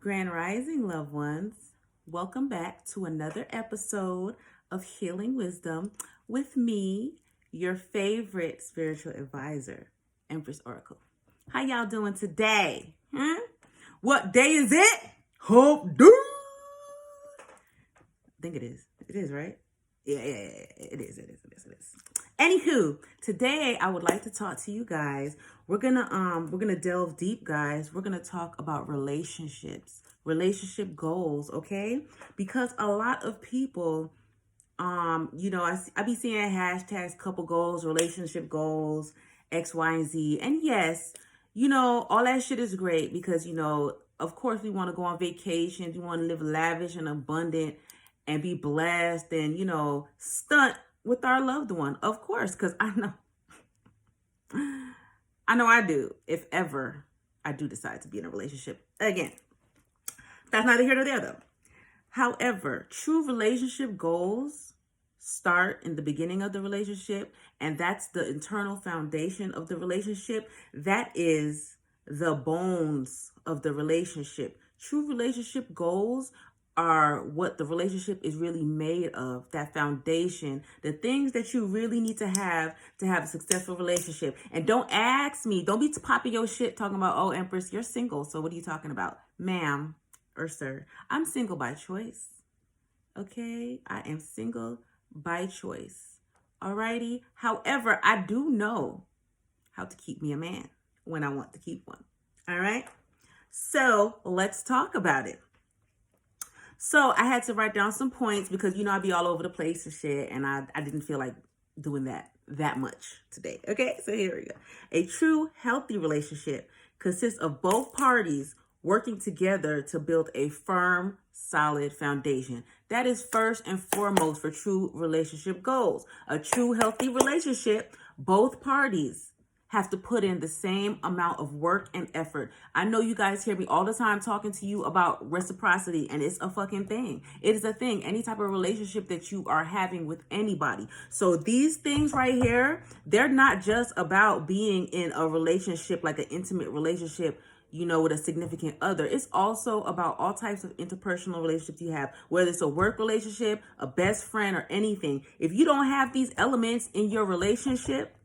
Grand Rising, loved ones. Welcome back to another episode of Healing Wisdom with me, your favorite spiritual advisor, Empress Oracle. How y'all doing today? What day is it? Hump day. I think it is. It is, right? Yeah, it is. Anywho, today I would like to talk to you guys. We're gonna delve deep, guys. We're gonna talk about relationships, relationship goals, okay? Because a lot of people, I be seeing hashtags, couple goals, relationship goals, X, Y, and Z. And yes, all that shit is great because, of course we want to go on vacations. We want to live lavish and abundant and be blessed and, stunt with our loved one, of course, because I know I do, if ever I do decide to be in a relationship again. That's neither here nor there, though. However, true relationship goals start in the beginning of the relationship, and that's the internal foundation of the relationship. That is the bones of the relationship. True relationship goals are what the relationship is really made of, that foundation, the things that you really need to have a successful relationship. And don't ask me, don't be popping your shit talking about, oh, Empress, you're single, so what are you talking about? Ma'am or sir, I'm single by choice. Okay? I am single by choice. Alrighty? However, I do know how to keep me a man when I want to keep one. All right? So let's talk about it. So I had to write down some points because, I'd be all over the place and shit. And I didn't feel like doing that much today. Okay, so here we go. A true healthy relationship consists of both parties working together to build a firm, solid foundation. That is first and foremost for true relationship goals. A true healthy relationship, both parties have to put in the same amount of work and effort. I know you guys hear me all the time talking to you about reciprocity, and it's a fucking thing. It is a thing. Any type of relationship that you are having with anybody. So these things right here, they're not just about being in a relationship, like an intimate relationship, with a significant other. It's also about all types of interpersonal relationships you have, whether it's a work relationship, a best friend, or anything. If you don't have these elements in your relationship,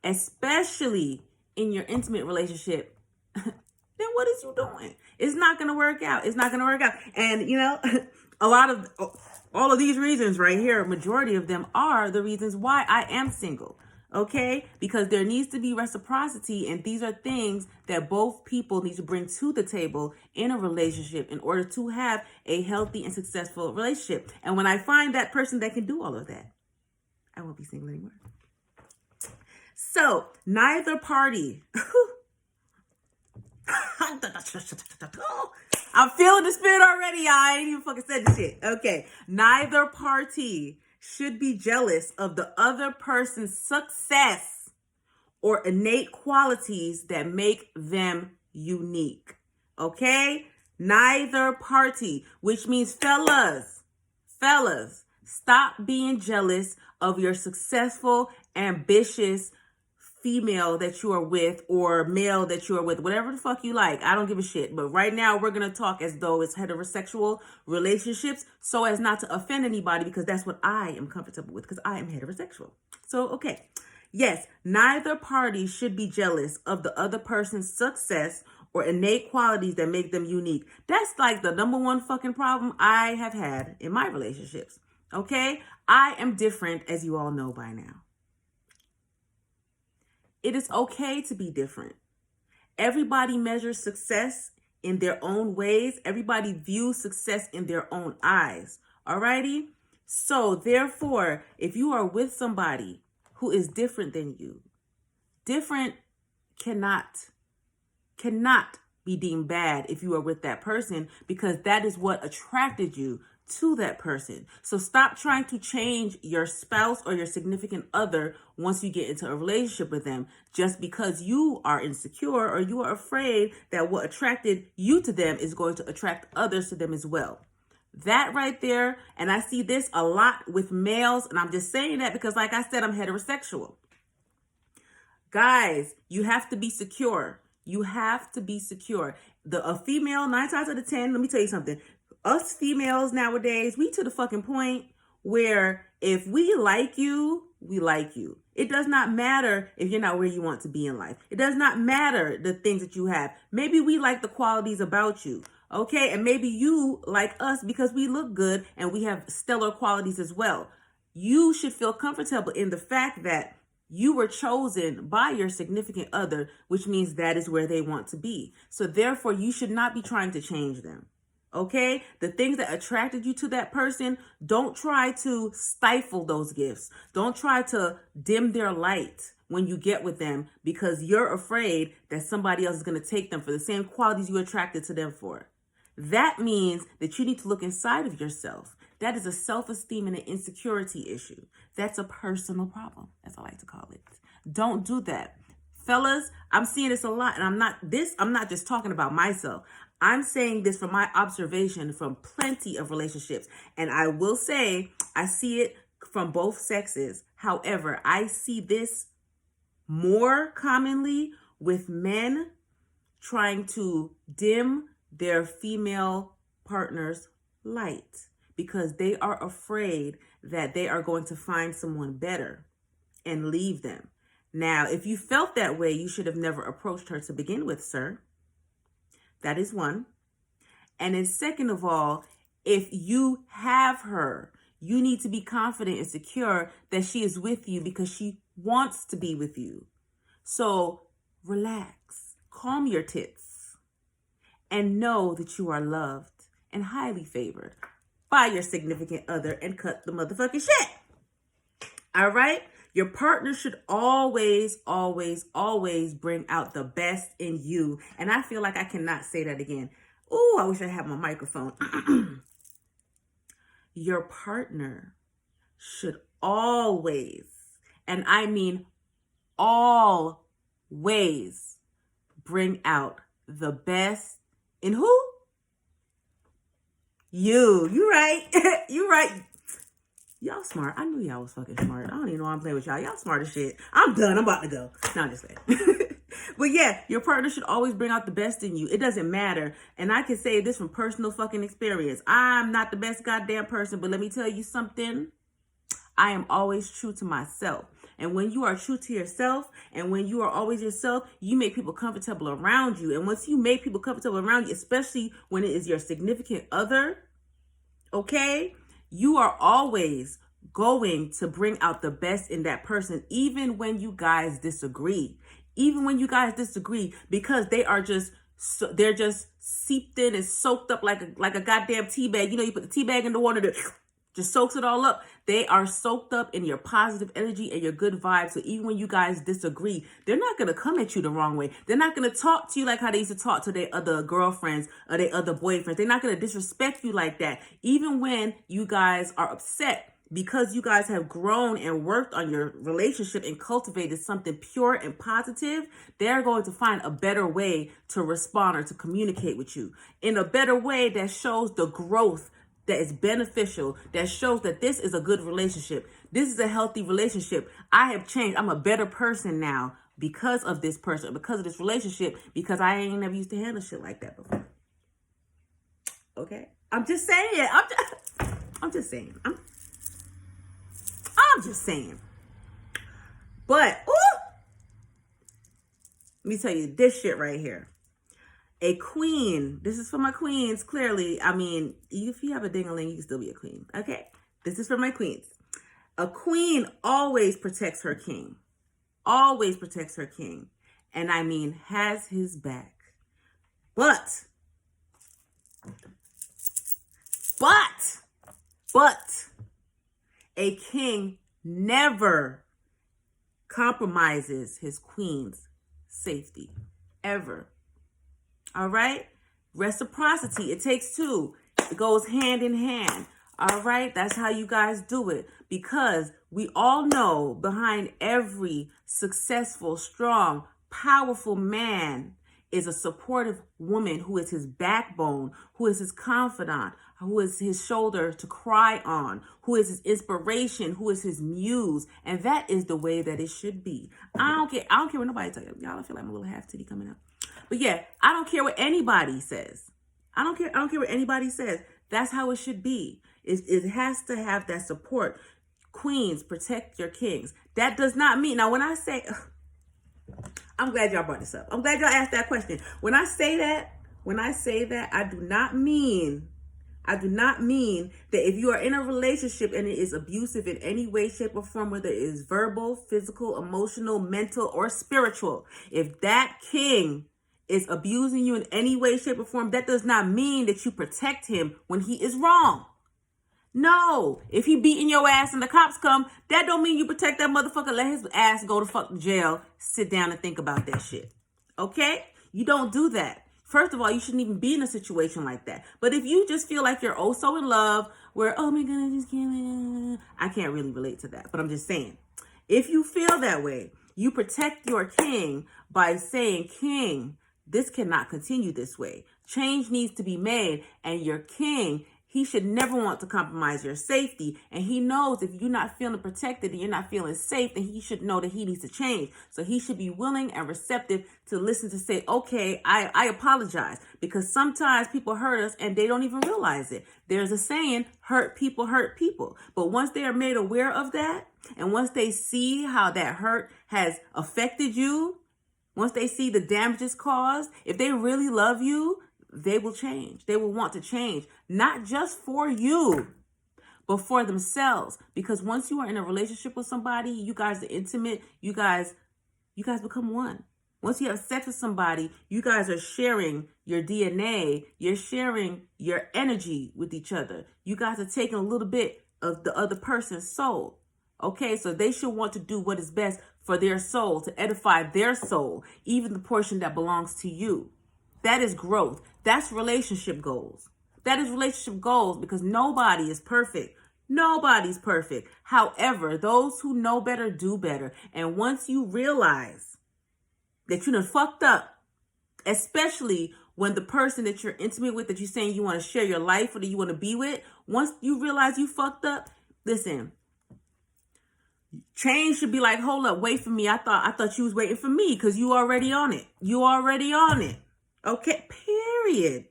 especially in your intimate relationship, then what is you doing? It's not going to work out. It's not going to work out. And, all of these reasons right here, majority of them are the reasons why I am single. Okay? Because there needs to be reciprocity. And these are things that both people need to bring to the table in a relationship in order to have a healthy and successful relationship. And when I find that person that can do all of that, I won't be single anymore. So neither party, I'm feeling the spirit already. I ain't even fucking said this shit. Okay. Neither party should be jealous of the other person's success or innate qualities that make them unique. Okay? Neither party, which means fellas, stop being jealous of your successful, ambitious female that you are with or male that you are with, whatever the fuck you like. I don't give a shit. But right now we're going to talk as though it's heterosexual relationships so as not to offend anybody, because that's what I am comfortable with, because I am heterosexual. So, okay. Yes, neither party should be jealous of the other person's success or innate qualities that make them unique. That's like the number one fucking problem I have had in my relationships. Okay? I am different, as you all know by now. It is okay to be different. Everybody measures success in their own ways. Everybody views success in their own eyes. Alrighty? So therefore, if you are with somebody who is different than you, different cannot be deemed bad if you are with that person, because that is what attracted you to that person. So stop trying to change your spouse or your significant other once you get into a relationship with them, just because you are insecure or you are afraid that what attracted you to them is going to attract others to them as well. That right there, and I see this a lot with males, and I'm just saying that because, like I said, I'm heterosexual. Guys, you have to be secure. You have to be secure. A female, 9 times out of 10, let me tell you something. Us females nowadays, we to the fucking point where if we like you, we like you. It does not matter if you're not where you want to be in life. It does not matter the things that you have. Maybe we like the qualities about you. Okay, and maybe you like us because we look good and we have stellar qualities as well. You should feel comfortable in the fact that you were chosen by your significant other, which means that is where they want to be. So therefore, you should not be trying to change them. Okay? The things that attracted you to that person, don't try to stifle those gifts. Don't try to dim their light when you get with them because you're afraid that somebody else is going to take them for the same qualities you attracted to them for. That means that you need to look inside of yourself. That is a self-esteem and an insecurity issue. That's a personal problem, as I like to call it. Don't do that. Fellas, I'm seeing this a lot, and I'm not just talking about myself. I'm saying this from my observation from plenty of relationships. And I will say, I see it from both sexes. However, I see this more commonly with men trying to dim their female partner's light because they are afraid that they are going to find someone better and leave them. Now, if you felt that way, you should have never approached her to begin with, sir. That is one. And then second of all, if you have her, you need to be confident and secure that she is with you because she wants to be with you. So relax, calm your tits, and know that you are loved and highly favored by your significant other and cut the motherfucking shit. All right? Your partner should always, always, always bring out the best in you. And I feel like I cannot say that again. Ooh, I wish I had my microphone. Your partner should always, and I mean always, bring out the best in who? You. You right. You right. Y'all smart. I knew y'all was fucking smart. I don't even know why I'm playing with y'all. Y'all smart as shit. I'm done. I'm about to go. No, I'm just saying. But yeah, your partner should always bring out the best in you. It doesn't matter. And I can say this from personal fucking experience. I'm not the best goddamn person, but let me tell you something. I am always true to myself. And when you are true to yourself and when you are always yourself, you make people comfortable around you. And once you make people comfortable around you, especially when it is your significant other, okay, you are always going to bring out the best in that person, even when you guys disagree. Even when you guys disagree, because they are just, they're just seeped in and soaked up like a goddamn tea bag. You know, you put the tea bag in the water to just soaks it all up. They are soaked up in your positive energy and your good vibes. So even when you guys disagree, they're not going to come at you the wrong way. They're not going to talk to you like how they used to talk to their other girlfriends or their other boyfriends. They're not going to disrespect you like that. Even when you guys are upset, because you guys have grown and worked on your relationship and cultivated something pure and positive, they're going to find a better way to respond or to communicate with you in a better way that shows the growth that is beneficial, that shows that this is a good relationship. This is a healthy relationship. I have changed. I'm a better person now because of this person, because of this relationship, because I ain't never used to handle shit like that before. Okay? I'm just saying. I'm just saying. I'm just saying. But, let me tell you this shit right here. A queen, this is for my queens, clearly. I mean, if you have a ding-a-ling, you can still be a queen, okay? This is for my queens. A queen always protects her king. Always protects her king. And I mean, has his back. But, a king never compromises his queen's safety, ever. All right? Reciprocity. It takes two. It goes hand in hand. All right? That's how you guys do it. Because we all know behind every successful, strong, powerful man is a supportive woman who is his backbone, who is his confidant, who is his shoulder to cry on, who is his inspiration, who is his muse. And that is the way that it should be. I don't care what nobody tell you. Y'all, I feel like I'm a little half titty coming up. But yeah, I don't care what anybody says. I don't care what anybody says. That's how it should be. It has to have that support. Queens, protect your kings. That does not mean, now when I say, I'm glad y'all brought this up. I'm glad y'all asked that question. When I say that, I do not mean that if you are in a relationship and it is abusive in any way, shape, or form, whether it is verbal, physical, emotional, mental, or spiritual, if that king is abusing you in any way, shape, or form, that does not mean that you protect him when he is wrong. No, if he beating your ass and the cops come, that don't mean you protect that motherfucker. Let his ass go to fucking jail. Sit down and think about that shit. Okay? You don't do that. First of all, you shouldn't even be in a situation like that. But if you just feel like you're oh so in love, where, oh my God, I can't really relate to that. But I'm just saying, if you feel that way, you protect your king by saying, king, this cannot continue this way. Change needs to be made, and your king, he should never want to compromise your safety. And he knows if you're not feeling protected and you're not feeling safe, then he should know that he needs to change. So he should be willing and receptive to listen, to say, okay, I apologize. Because sometimes people hurt us and they don't even realize it. There's a saying, hurt people hurt people. But once they are made aware of that, and once they see how that hurt has affected you, once they see the damages caused, if they really love you, they will change. They will want to change, not just for you, but for themselves. Because once you are in a relationship with somebody, you guys are intimate. You guys become one. Once you have sex with somebody, you guys are sharing your DNA. You're sharing your energy with each other. You guys are taking a little bit of the other person's soul. Okay, so they should want to do what is best for their soul, to edify their soul, even the portion that belongs to you. That is growth. That's relationship goals. That is relationship goals, because nobody is perfect. Nobody's perfect. However, those who know better do better. And once you realize that you done fucked up, especially when the person that you're intimate with, that you're saying you want to share your life or that you want to be with, once you realize you fucked up, listen, change should be like, hold up, wait for me. I thought you was waiting for me, because you already on it. You already on it. Okay, period.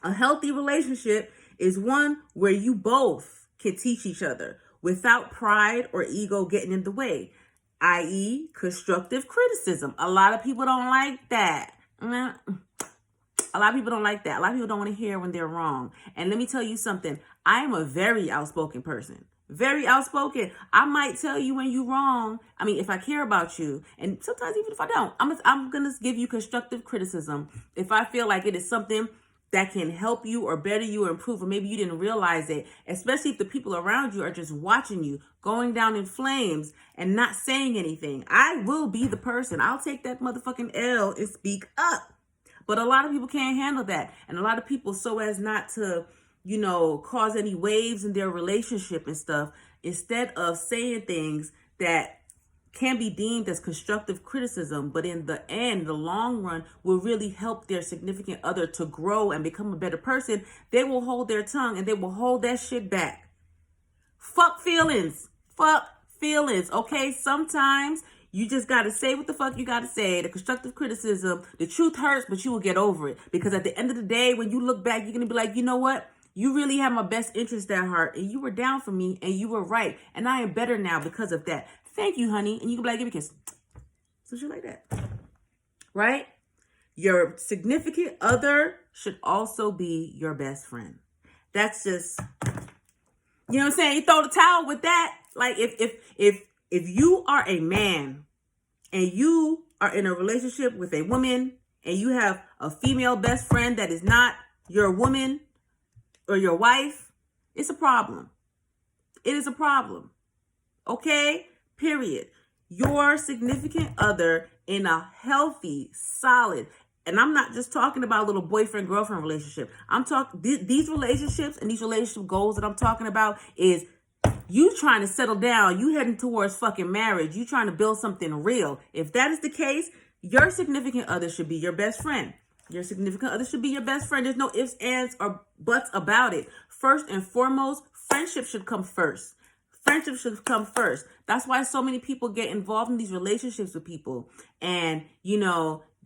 A healthy relationship is one where you both can teach each other without pride or ego getting in the way, i.e. constructive criticism. A lot of people don't like that. A lot of people don't like that. A lot of people don't want to hear when they're wrong. And let me tell you something. I am a very outspoken person. Very outspoken. I might tell you when you're wrong. I mean, if I care about you, and sometimes even if I don't, I'm going to give you constructive criticism if I feel like it is something that can help you or better you or improve, or maybe you didn't realize it, especially if the people around you are just watching you going down in flames and not saying anything. I will be the person. I'll take that motherfucking L and speak up. But a lot of people can't handle that. And a lot of people, so as not to, cause any waves in their relationship and stuff, instead of saying things that can be deemed as constructive criticism, but in the end, the long run, will really help their significant other to grow and become a better person, they will hold their tongue and they will hold that shit back. Fuck feelings. Fuck feelings. Okay, sometimes you just got to say what the fuck you got to say. The constructive criticism, the truth hurts, but you will get over it. Because at the end of the day, when you look back, you're going to be like, you know what? You really have my best interest at heart, and you were down for me, and you were right. And I am better now because of that. Thank you, honey. And you can be like, give me a kiss. So shit like that. Right? Your significant other should also be your best friend. That's just, you know what I'm saying? You throw the towel with that. Like if you are a man and you are in a relationship with a woman and you have a female best friend that is not your woman or your wife, it's a problem. It is a problem. Okay? Period. Your significant other in a healthy, solid, and I'm not just talking about a little boyfriend-girlfriend relationship. I'm talking these relationships and these relationship goals that I'm talking about is you trying to settle down. You heading towards fucking marriage. You trying to build something real. If that is the case, your significant other should be your best friend. Your significant other should be your best friend. There's no ifs, ands, or buts about it. First and foremost, friendship should come first. Friendship should come first. That's why so many people get involved in these relationships with people. And,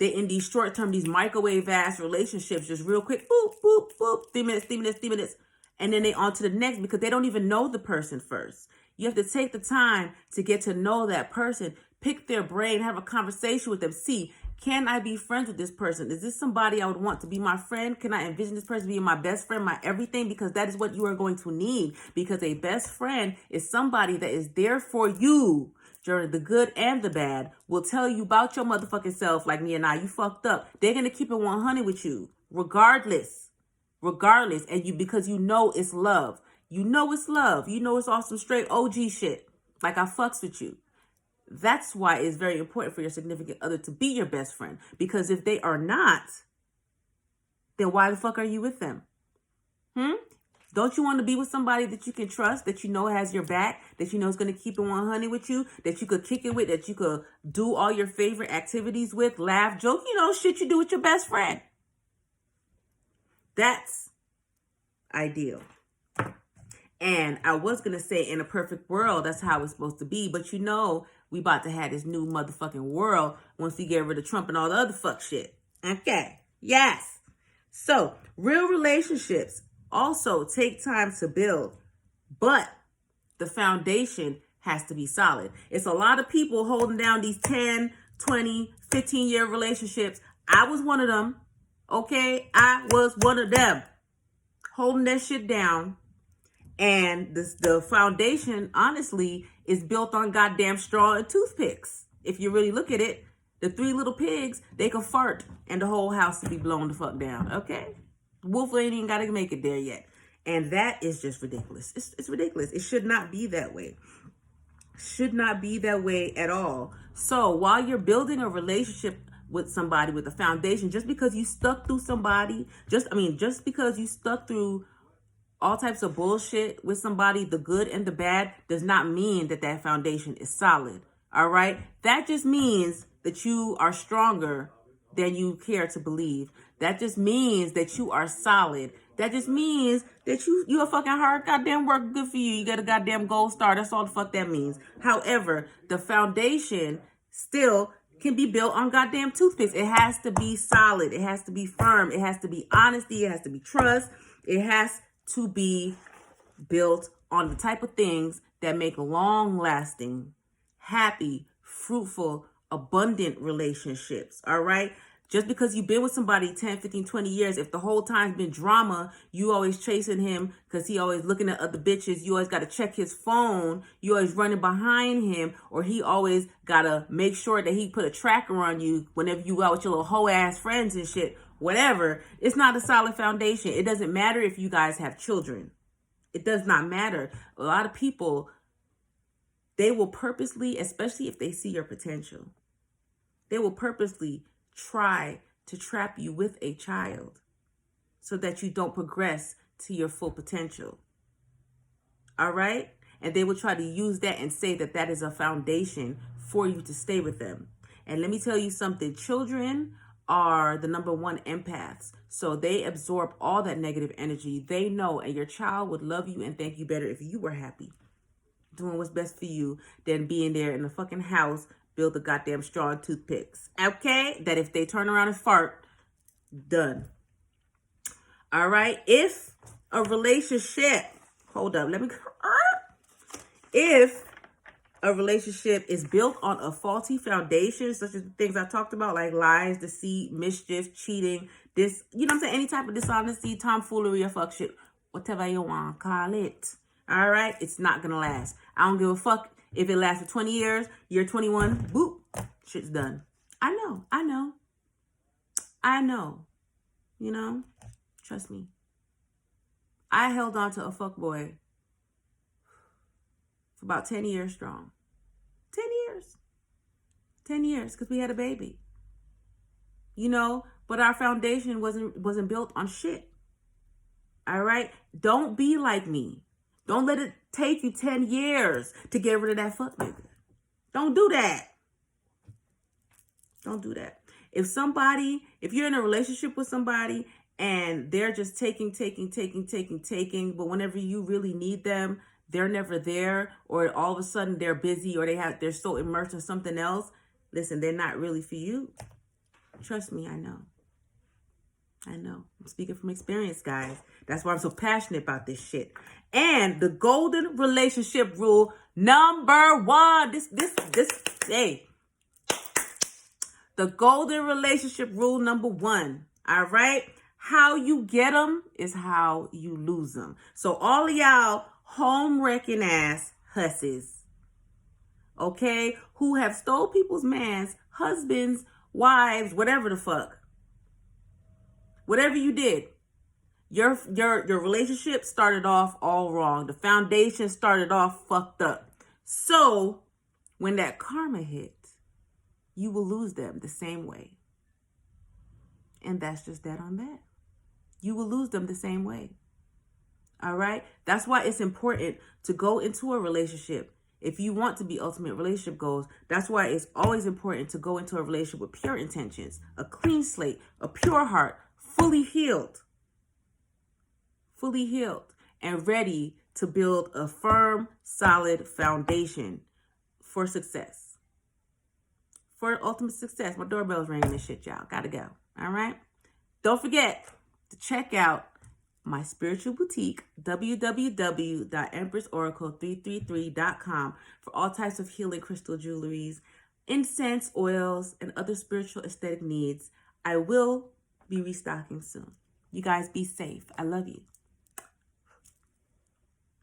They in these short term, these microwave ass relationships, just real quick, boop, boop, boop, 3 minutes, 3 minutes, 3 minutes. And then they on to the next because they don't even know the person first. You have to take the time to get to know that person, pick their brain, have a conversation with them. See, can I be friends with this person? Is this somebody I would want to be my friend? Can I envision this person being my best friend, my everything? Because that is what you are going to need. Because a best friend is somebody that is there for you during the good and the bad, will tell you about your motherfucking self like me and I. You fucked up. They're going to keep it 100 with you, regardless. And you, because you know it's love. You know it's love. You know it's awesome straight OG shit. Like I fucks with you. That's why it's very important for your significant other to be your best friend. Because if they are not, then why the fuck are you with them? Don't you want to be with somebody that you can trust, that you know has your back, that you know is going to keep it 100 with you, that you could kick it with, that you could do all your favorite activities with, laugh, joke, shit you do with your best friend. That's ideal. And I was going to say in a perfect world, that's how it's supposed to be. But we about to have this new motherfucking world once we get rid of Trump and all the other fuck shit. Okay. Yes. So real relationships also take time to build, but the foundation has to be solid. It's a lot of people holding down these 10, 20, 15-year relationships. I was one of them. Okay. I was one of them holding that shit down. And the foundation, honestly, is built on goddamn straw and toothpicks. If you really look at it, the 3 little pigs, they can fart and the whole house will be blown the fuck down. Okay? Wolf ain't even got to make it there yet. And that is just ridiculous. It's ridiculous. It should not be that way. Should not be that way at all. So while you're building a relationship with somebody with a foundation, just because you stuck through somebody, just because you stuck through all types of bullshit with somebody, the good and the bad, does not mean that foundation is solid. All right? That just means that you are stronger than you care to believe. That just means that you are solid. That just means that you a fucking hard goddamn work. Good for you. You got a goddamn gold star. That's all the fuck that means. However, the foundation still can be built on goddamn toothpicks. It has to be solid. It has to be firm. It has to be honesty. It has to be trust. It has to be built on the type of things that make long-lasting, happy, fruitful, abundant relationships. All right? Just because you've been with somebody 10, 15, 20 years, if the whole time's been drama, you always chasing him because he always looking at other bitches, you always got to check his phone, you always running behind him, or he always got to make sure that he put a tracker on you whenever you out with your little hoe-ass friends and shit, whatever, it's not a solid foundation. It doesn't matter if you guys have children. It does not matter. A lot of people, they will purposely, especially if they see your potential, they will purposely try to trap you with a child so that you don't progress to your full potential. All right? And they will try to use that and say that is a foundation for you to stay with them. And let me tell you something. Children are the number 1 empaths. So they absorb all that negative energy. They know, and your child would love you and thank you better if you were happy, doing what's best for you, than being there in the fucking house, build the goddamn straw and toothpicks. Okay? That if they turn around and fart, done. All right? If a relationship, if a relationship is built on a faulty foundation, such as the things I talked about, like lies, deceit, mischief, cheating, any type of dishonesty, tomfoolery, or fuck shit, whatever you want to call it. All right? It's not going to last. I don't give a fuck if it lasts for 20 years, year 21, boop, shit's done. I know. Trust me. I held on to a fuckboy for about 10 years strong. 10 years. 10 years, because we had a baby. But our foundation wasn't built on shit. All right? Don't be like me. Don't let it take you 10 years to get rid of that fuck nigga. Don't do that. Don't do that. If you're in a relationship with somebody and they're just taking, but whenever you really need them, they're never there, or all of a sudden they're busy, or they're so immersed in something else, listen, they're not really for you. Trust me, I know. I'm speaking from experience, guys. That's why I'm so passionate about this shit. And the golden relationship rule number 1. Hey. The golden relationship rule number 1. All right? How you get them is how you lose them. So all of y'all home wrecking ass hussies, okay, who have stole people's mans, husbands, wives, whatever the fuck. Whatever you did, your relationship started off all wrong. The foundation started off fucked up. So when that karma hit, you will lose them the same way. And that's just that on that. You will lose them the same way. All right? That's why it's important to go into a relationship. If you want to be ultimate relationship goals, that's why it's always important to go into a relationship with pure intentions, a clean slate, a pure heart, fully healed, and ready to build a firm, solid foundation for success. For ultimate success. My doorbell's ringing and shit, y'all. Gotta go. All right? Don't forget to check out my spiritual boutique, www.empressoracle333.com, for all types of healing crystal jewelries, incense, oils, and other spiritual aesthetic needs. I will be restocking soon. You guys be safe. I love you.